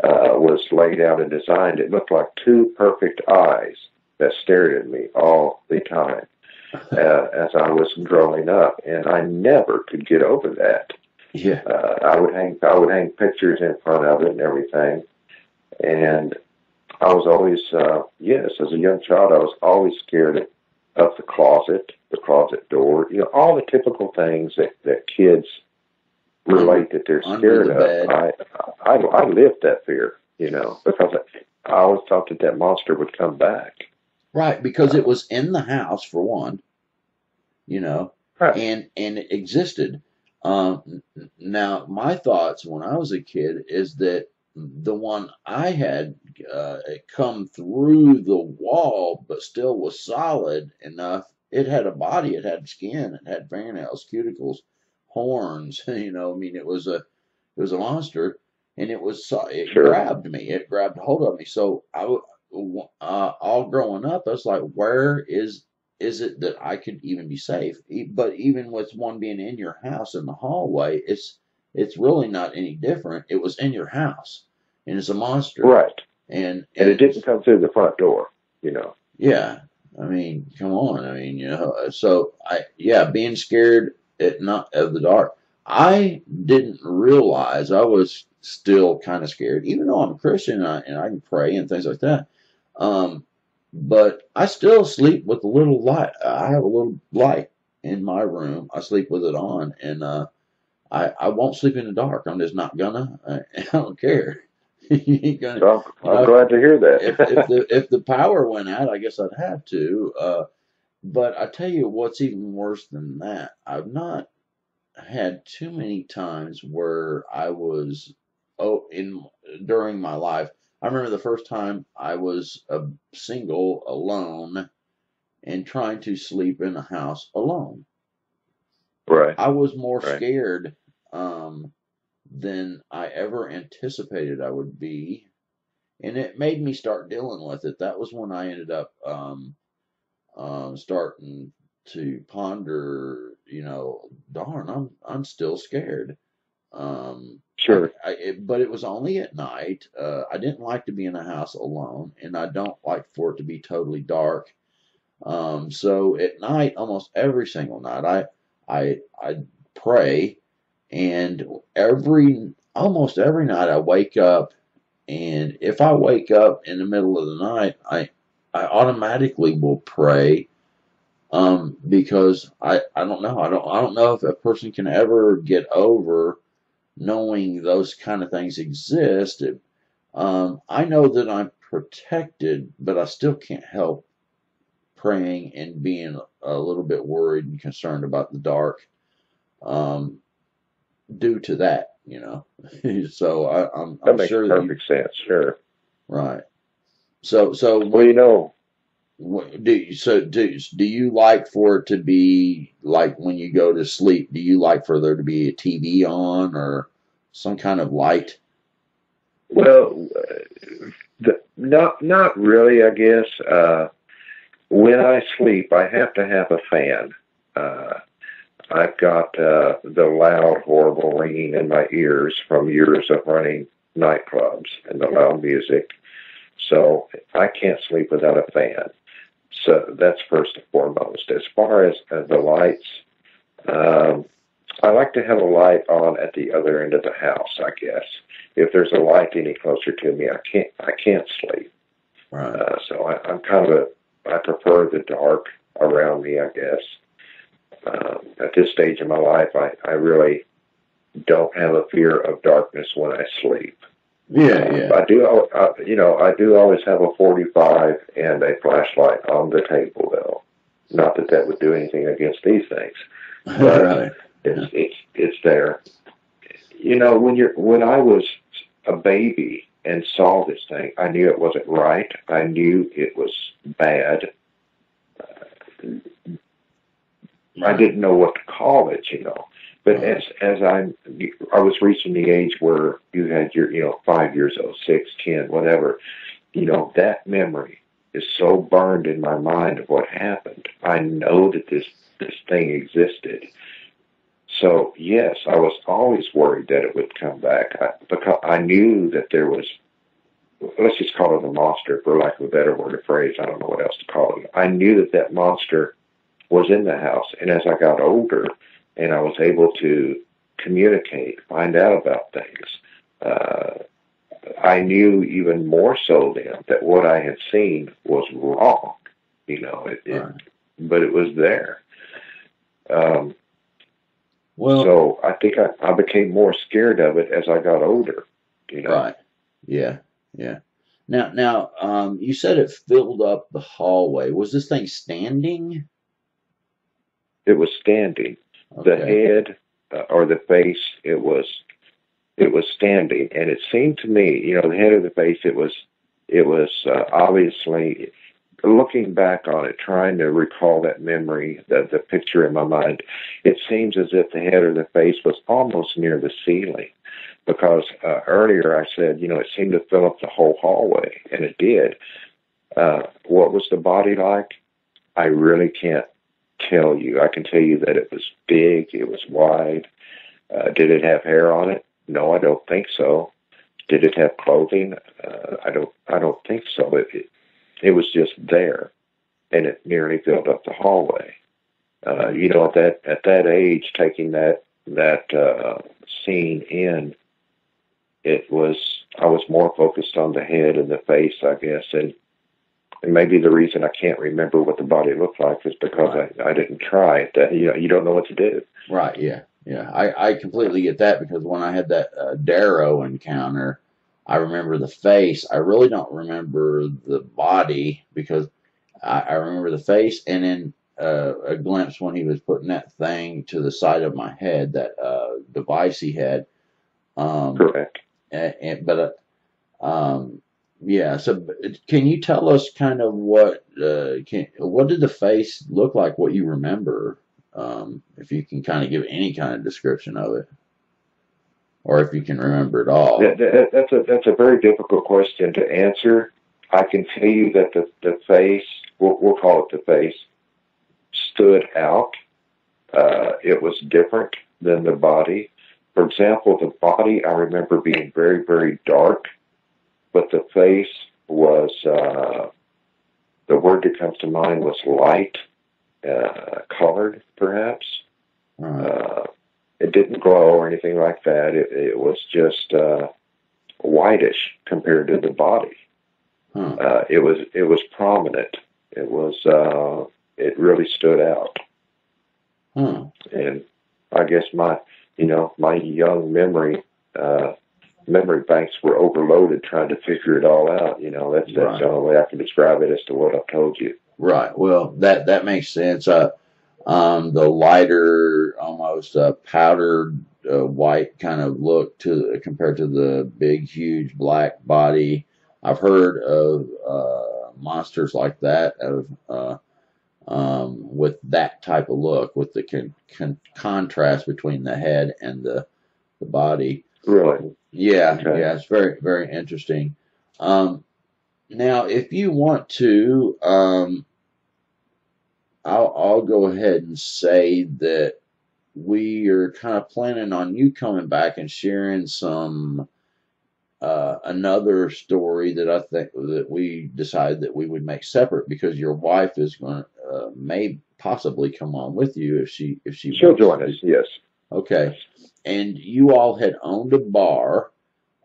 was laid out and designed, it looked like two perfect eyes that stared at me all the time as I was growing up, and I never could get over that. Yeah. I would hang pictures in front of it and everything, and I was always, yes, as a young child, I was always scared of the closet door, you know, all the typical things that kids relate that they're scared of. I lived that fear, you know, because I always thought that monster would come back. Right, because it was in the house for one, you know, Right. and it existed. Now, my thoughts when I was a kid is that the one I had it come through the wall, but still was solid enough. It had a body, it had skin, it had fingernails, cuticles, horns. You know, I mean, it was a monster, and it Sure. grabbed me, it grabbed hold of me. So all growing up, I was like, where is it that I could even be safe? But even with one being in your house in the hallway, it's really not any different. It was in your house, and it's a monster. Right. And it didn't come through the front door, you know. Yeah. I mean, come on. I mean, you know, so being scared of the dark. I didn't realize I was still kind of scared, even though I'm a Christian and I can pray and things like that. But I still sleep with a little light. I have a little light in my room. I sleep with it on, and I won't sleep in the dark. I'm just not gonna. I don't care. You ain't gonna. So I'm glad to hear that. If the power went out, I guess I'd have to. But I tell you what's even worse than that. I've not had too many times where I was during my life. I remember the first time I was single, alone, and trying to sleep in a house alone. Right. I was more Right. scared than I ever anticipated I would be, and it made me start dealing with it. That was when I ended up starting to ponder, you know, darn, I'm still scared. Sure. But it was only at night. I didn't like to be in a house alone, and I don't like for it to be totally dark. So at night, almost every single night, I pray, and almost every night I wake up, and if I wake up in the middle of the night, I automatically will pray, because I don't know. I don't know if a person can ever get over knowing those kind of things exist. I know that I'm protected, but I still can't help praying and being a little bit worried and concerned about the dark. Um, due to that, So That I'm makes sure that you perfect sense. Sure. right. So Well, when do you like for it to be like when you go to sleep? Do you like for there to be a TV on or some kind of light? well, not really. I guess when I sleep, I have to have a fan. Uh, I've got the loud, horrible ringing in my ears from years of running nightclubs and the loud music. So I can't sleep without a fan. So that's first and foremost. As far as the lights, um, I like to have a light on at the other end of the house. I guess if there's a light any closer to me, I can't sleep. Right. So I'm kind of I prefer the dark around me. I guess at this stage in my life, I really don't have a fear of darkness when I sleep. Yeah. I do always have a 45 and a flashlight on the table, though. Not that that would do anything against these things, but Right. it's there. When I was a baby and saw this thing, I knew it wasn't right. I knew it was bad. I didn't know what to call it. But as I was reaching the age where you had your 5 years old, 6, 10, whatever, that memory is so burned in my mind of what happened. I know that this thing existed. So yes, I was always worried that it would come back because I knew that there was. Let's just call it a monster, for lack of a better word or phrase. I don't know what else to call it. I knew that monster was in the house. And as I got older and I was able to communicate, find out about things, I knew even more so then that what I had seen was wrong. Right. But it was there. Well, So I think I became more scared of it as I got older. right. Yeah. Now, you said it filled up the hallway. Was this thing standing? It was standing. The Okay. head or the face, it was standing, and it seemed to me, the head of the face, it was obviously, looking back on it, trying to recall that memory, the picture in my mind, it seems as if the head of the face was almost near the ceiling, because earlier I said, it seemed to fill up the whole hallway, and it did. What was the body like? I really can't tell you. I can tell you that it was big, it was wide. Did it have hair on it? No, I don't think so. Did it have clothing? I don't think so. It was just there, and it nearly filled up the hallway. At that age, taking that scene in, I was more focused on the head and the face, I guess, and maybe the reason I can't remember what the body looked like is because Right. I didn't try it. You don't know what to do. Right. Yeah. I completely get that because when I had that Darrow encounter, I remember the face. I really don't remember the body because I remember the face and then a glimpse when he was putting that thing to the side of my head, that device he had. Correct. But yeah. So can you tell us kind of what did the face look like? What you remember? If you can kind of give any kind of description of it, or if you can remember it all. That's a very difficult question to answer. I can tell you that the face, we'll call it the face, stood out. It was different than the body. For example, the body I remember being very, very dark, but the face was, the word that comes to mind was light, colored, perhaps. Right. It didn't glow or anything like that. It was just whitish compared to the body. Huh. It was prominent. It really stood out. Huh. And I guess my young memory banks were overloaded trying to figure it all out. That's Right. the only way I can describe it as to what I've told you. Right. Well, that makes sense. The lighter, almost powdered white kind of look to compared to the big, huge black body. I've heard of monsters like that with that type of look, with the contrast between the head and the body. Really? Yeah, Okay. yeah, it's very, very interesting. Now, if you want to, I'll go ahead and say that we are kind of planning on you coming back and sharing some another story that I think that we decided that we would make separate, because your wife is going to may possibly come on with you if she She'll wants join to. us, yes. Okay, and you all had owned a bar,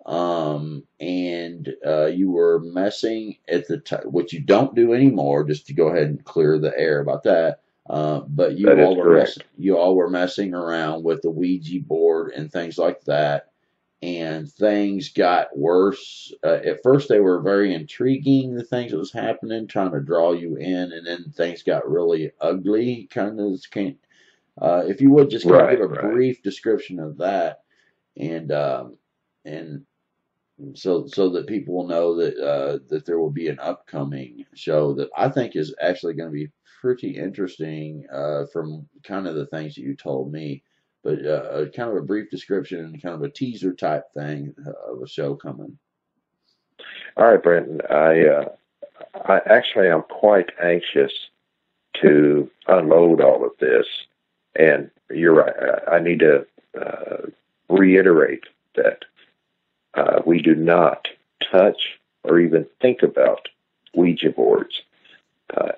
and you were messing at the time, which you don't do anymore. Just to go ahead and clear the air about that. But That is correct. you all were messing around with the Ouija board and things like that, and things got worse. At first, they were very intriguing, the things that was happening, trying to draw you in, and then things got really ugly. Kind of, if you would just kind of give Right, a right. brief description of that, and and so that people will know that there will be an upcoming show that I think is actually going to be pretty interesting, from kind of the things that you told me, but kind of a brief description and kind of a teaser type thing of a show coming. All right, Brenton. I actually am quite anxious to unload all of this, and you're right. I need to reiterate that we do not touch or even think about Ouija boards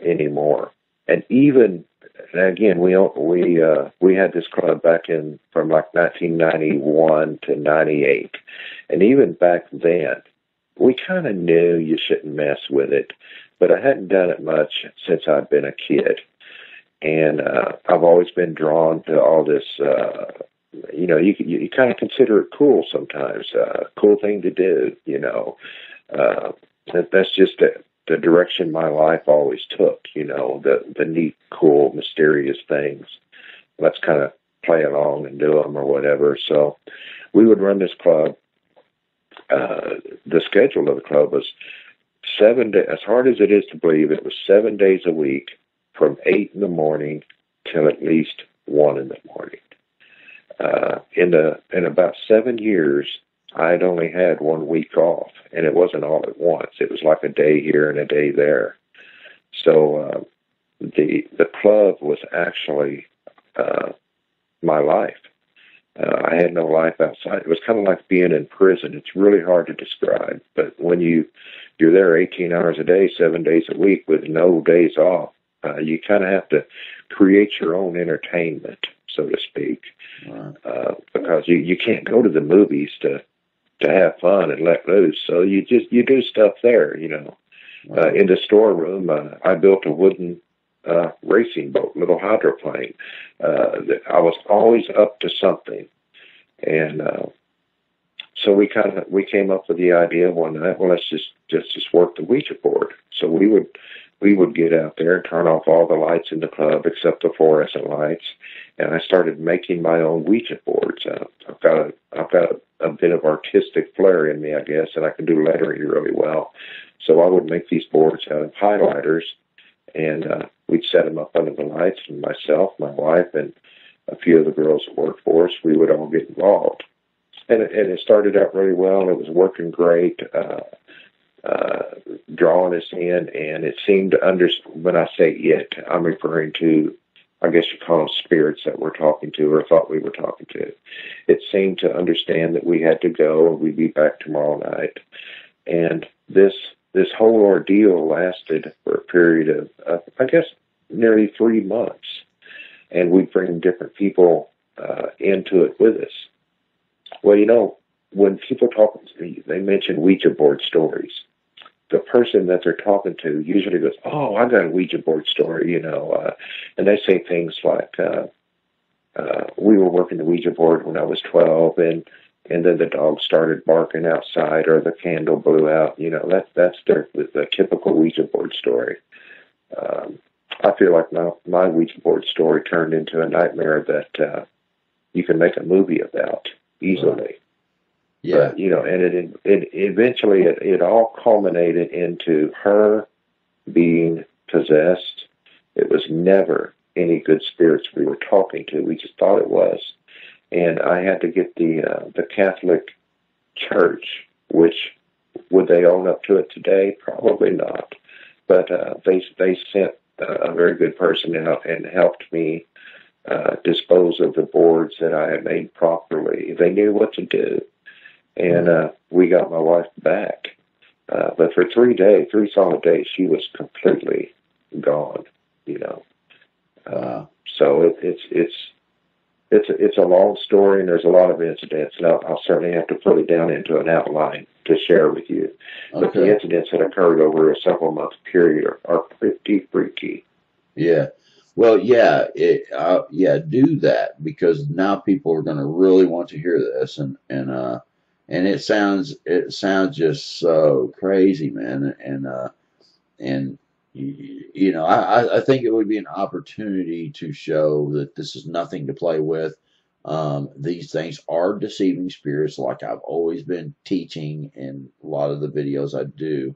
anymore. And even, and again, we had this club back in from like 1991 to 98, and even back then, we kind of knew you shouldn't mess with it, but I hadn't done it much since I'd been a kid, and I've always been drawn to all this. You kind of consider it cool sometimes, cool thing to do. That's just the direction my life always took. The neat, cool, mysterious things. Let's kind of play along and do them or whatever. So we would run this club. The schedule of the club was 7 days. As hard as it is to believe, it was 7 days a week from 8 in the morning till at least 1 in the morning. In about 7 years, I'd only had 1 week off, and it wasn't all at once. It was like a day here and a day there. So the club was actually my life. I had no life outside. It was kind of like being in prison. It's really hard to describe, but when you're there 18 hours a day, 7 days a week with no days off, you kind of have to create your own entertainment, so to speak, because you can't go to the movies to have fun and let loose. So you do stuff there, In the storeroom, I built a wooden racing boat, little hydroplane. I was always up to something, and so we came up with the idea one night. Well, let's just work the Ouija board. So we would get out there and turn off all the lights in the club except the fluorescent lights, and I started making my own Ouija boards. I've got a bit of artistic flair in me, I guess, and I can do lettering really well. So I would make these boards out of highlighters, and we'd set them up under the lights, and myself, my wife, and a few of the girls that worked for us, we would all get involved. And it started out really well. It was working great, drawing us in, and it seemed to when I say it, I'm referring to, I guess you call them spirits that we're talking to or thought we were talking to. It seemed to understand that we had to go and we'd be back tomorrow night. And this whole ordeal lasted for a period of, I guess, nearly 3 months. And we'd bring different people into it with us. Well, when people talk, they mention Ouija board stories. The person that they're talking to usually goes, "Oh, I got a Ouija board story," and they say things like, "We were working the Ouija board when I was 12, and then the dog started barking outside, or the candle blew out." That's the typical Ouija board story. I feel like my Ouija board story turned into a nightmare that you can make a movie about easily. Yeah. But, and it eventually it all culminated into her being possessed. It was never any good spirits we were talking to. We just thought it was. And I had to get the Catholic Church, which would they own up to it today? Probably not. But they sent a very good person out and helped me dispose of the boards that I had made properly. They knew what to do. And we got my wife back. But for 3 solid days, she was completely gone, So it's a long story, and there's a lot of incidents. And I'll certainly have to put it down into an outline to share with you. Okay. But the incidents that occurred over a several month period are pretty freaky. Yeah. Well, yeah, do that, because now people are going to really want to hear this, and it sounds just so crazy, man, and I think it would be an opportunity to show that this is nothing to play with. These things are deceiving spirits, like I've always been teaching in a lot of the videos I do.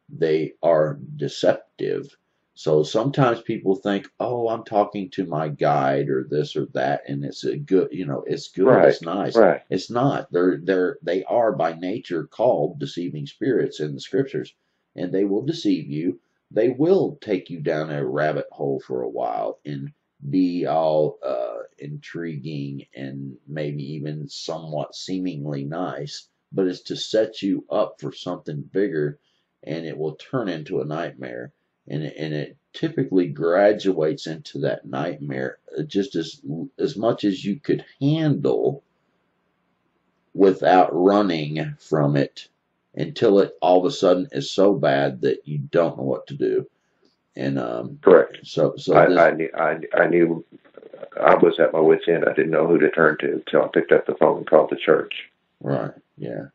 They are deceptive. So sometimes people think, "Oh, I'm talking to my guide or this or that," and it's a good, it's good, Right, it's nice. right. It's not. They are by nature called deceiving spirits in the scriptures, and they will deceive you. They will take you down a rabbit hole for a while and be all intriguing and maybe even somewhat seemingly nice, but it's to set you up for something bigger, and it will turn into a nightmare. And it typically graduates into that nightmare just as much as you could handle without running from it, until it all of a sudden is so bad that you don't know what to do. And Correct. So I knew I was at my wit's end. I didn't know who to turn to until I picked up the phone and called the church. Right. Yeah.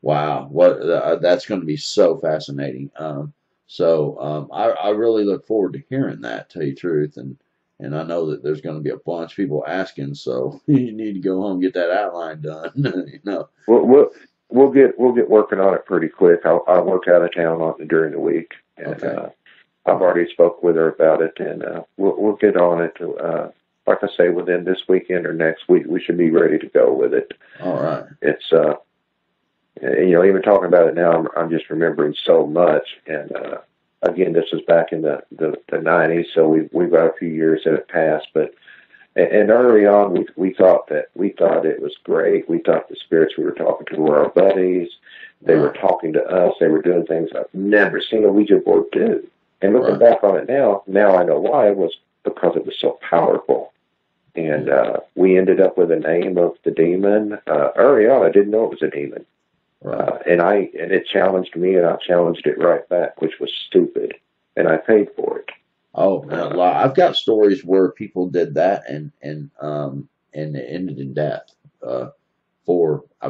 Wow. What that's going to be so fascinating. I really look forward to hearing that, tell you the truth, and I know that there's going to be a bunch of people asking, so you need to go home and get that outline done. We'll get working on it pretty quick. I'll work out of town during the week, and Okay. I've already spoke with her about it, and we'll get on it. Like I say, within this weekend or next week, we should be ready to go with it. All right. It's even talking about it now, I'm just remembering so much. And again, this was back in the 90s, so we've got a few years that have passed. But and early on, we thought it was great. We thought the spirits we were talking to were our buddies. They were talking to us. They were doing things I've never seen a Ouija board do. And looking back on it now I know why. It was because it was so powerful. And we ended up with the name of the demon. Early on, I didn't know it was a demon. Right. And it challenged me, and I challenged it right back, which was stupid. And I paid for it. Oh, man, I've got stories where people did that and it ended in death. I've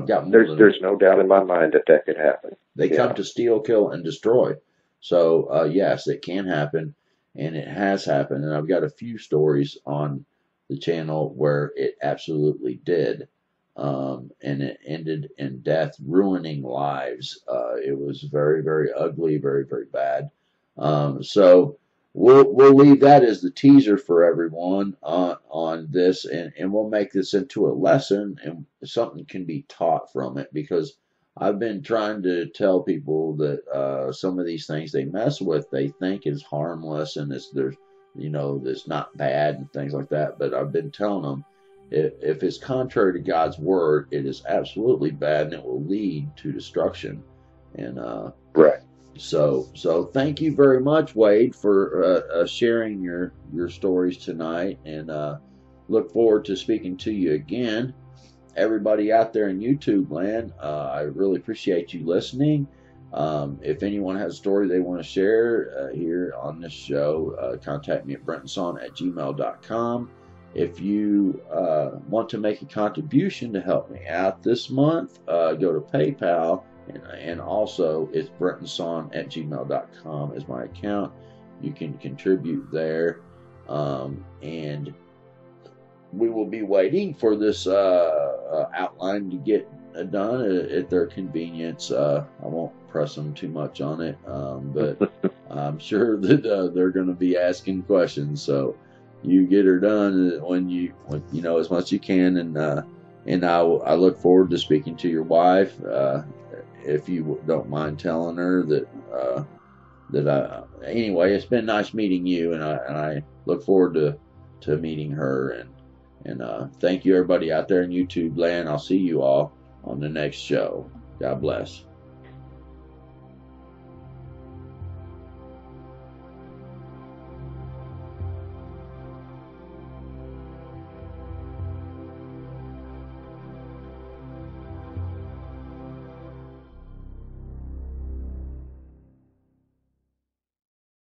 got more. There's no doubt in my mind that could happen. They come to steal, kill, and destroy. So yes, it can happen, and it has happened. And I've got a few stories on the channel where it absolutely did, and it ended in death, ruining lives. It was very, very ugly, very, very bad. So we'll leave that as the teaser for everyone on this, and we'll make this into a lesson, and something can be taught from it, because I've been trying to tell people that some of these things they mess with, they think is harmless, and it's not bad and things like that. But I've been telling them, if it's contrary to God's word, it is absolutely bad, and it will lead to destruction. And right. So thank you very much, Wade, for sharing your stories tonight, and look forward to speaking to you again. Everybody out there in YouTube land, I really appreciate you listening. If anyone has a story they want to share here on this show, contact me at brentonson@gmail.com. If you want to make a contribution to help me out this month, go to PayPal, and also it's brentonson@gmail.com is my account. You can contribute there, and we will be waiting for this outline to get done at their convenience. I won't press them too much on it, but I'm sure that they're going to be asking questions. So you get her done when you know as much as you can, and I look forward to speaking to your wife. If you don't mind telling her that anyway, it's been nice meeting you, and I look forward to meeting her, and thank you everybody out there in YouTube land. I'll see you all on the next show. God bless.